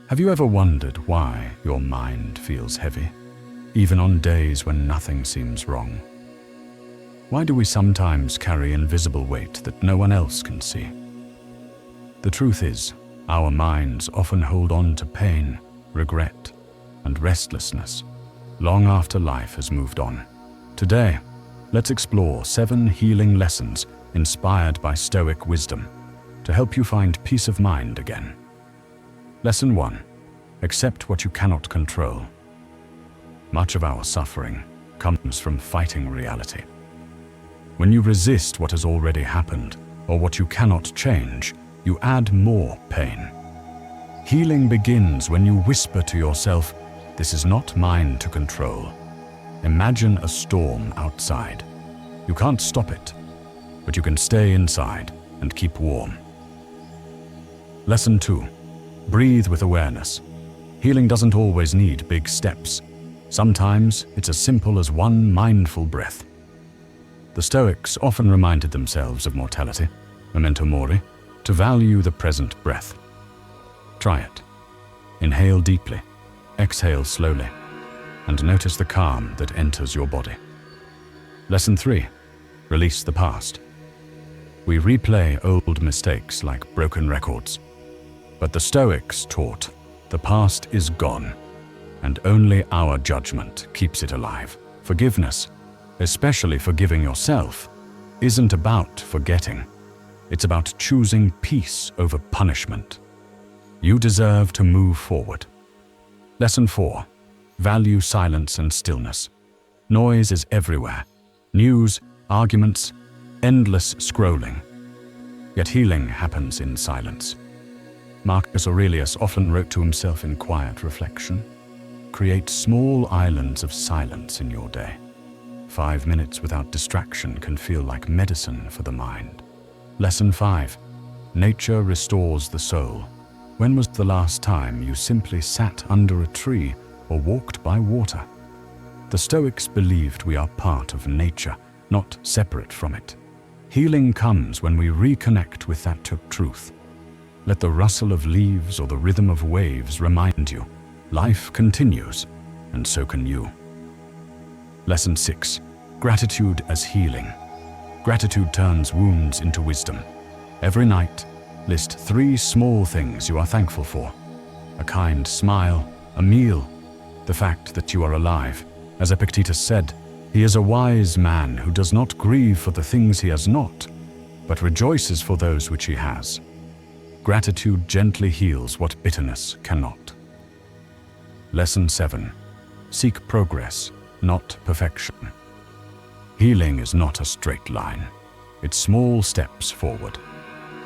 Have you ever wondered why your mind feels heavy, even on days when nothing seems wrong? Why do we sometimes carry invisible weight that no one else can see? The truth is, our minds often hold on to pain, regret, and restlessness long after life has moved on. Today, let's explore 7 healing lessons inspired by Stoic wisdom to help you find peace of mind again. Lesson 1. Accept what you cannot control. Much of our suffering comes from fighting reality. When you resist what has already happened or what you cannot change, you add more pain. Healing begins when you whisper to yourself, "This is not mine to control." Imagine a storm outside. You can't stop it, but you can stay inside and keep warm. Lesson 2. Breathe with awareness. Healing doesn't always need big steps. Sometimes it's as simple as one mindful breath. The Stoics often reminded themselves of mortality, memento mori, to value the present breath. Try it. Inhale deeply, exhale slowly, and notice the calm that enters your body. Lesson 3. Release the past. We replay old mistakes like broken records, but the Stoics taught the past is gone, and only our judgment keeps it alive. Forgiveness, especially forgiving yourself, isn't about forgetting. It's about choosing peace over punishment. You deserve to move forward. Lesson 4. Value silence and stillness. Noise is everywhere. News, arguments, endless scrolling. Yet healing happens in silence. Marcus Aurelius often wrote to himself in quiet reflection, "Create small islands of silence in your day. 5 minutes without distraction can feel like medicine for the mind." Lesson 5. Nature restores the soul. When was the last time you simply sat under a tree or walked by water? The Stoics believed we are part of nature, not separate from it. Healing comes when we reconnect with that truth. Let the rustle of leaves or the rhythm of waves remind you, life continues, and so can you. Lesson 6. Gratitude as healing. Gratitude turns wounds into wisdom. Every night, list 3 small things you are thankful for. A kind smile, a meal, the fact that you are alive. As Epictetus said, "He is a wise man who does not grieve for the things he has not, but rejoices for those which he has." Gratitude gently heals what bitterness cannot. Lesson 7. Seek progress, not perfection. Healing is not a straight line. It's small steps forward.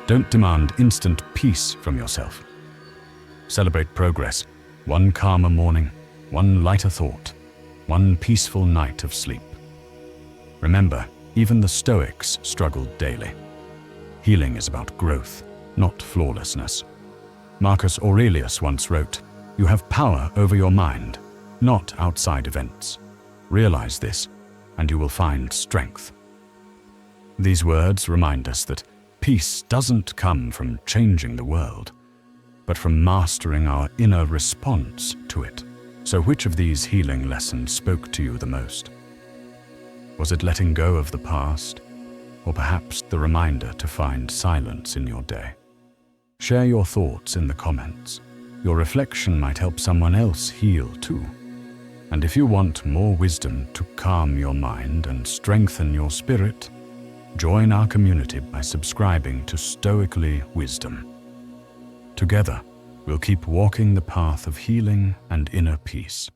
Don't demand instant peace from yourself. Celebrate progress. One calmer morning, one lighter thought, one peaceful night of sleep. Remember, even the Stoics struggled daily. Healing is about growth, not flawlessness. Marcus Aurelius once wrote, "You have power over your mind, not outside events. Realize this, and you will find strength." These words remind us that peace doesn't come from changing the world, but from mastering our inner response to it. So which of these healing lessons spoke to you the most? Was it letting go of the past, or perhaps the reminder to find silence in your day? Share your thoughts in the comments. Your reflection might help someone else heal too. And if you want more wisdom to calm your mind and strengthen your spirit, join our community by subscribing to Stoically Wisdom. Together, we'll keep walking the path of healing and inner peace.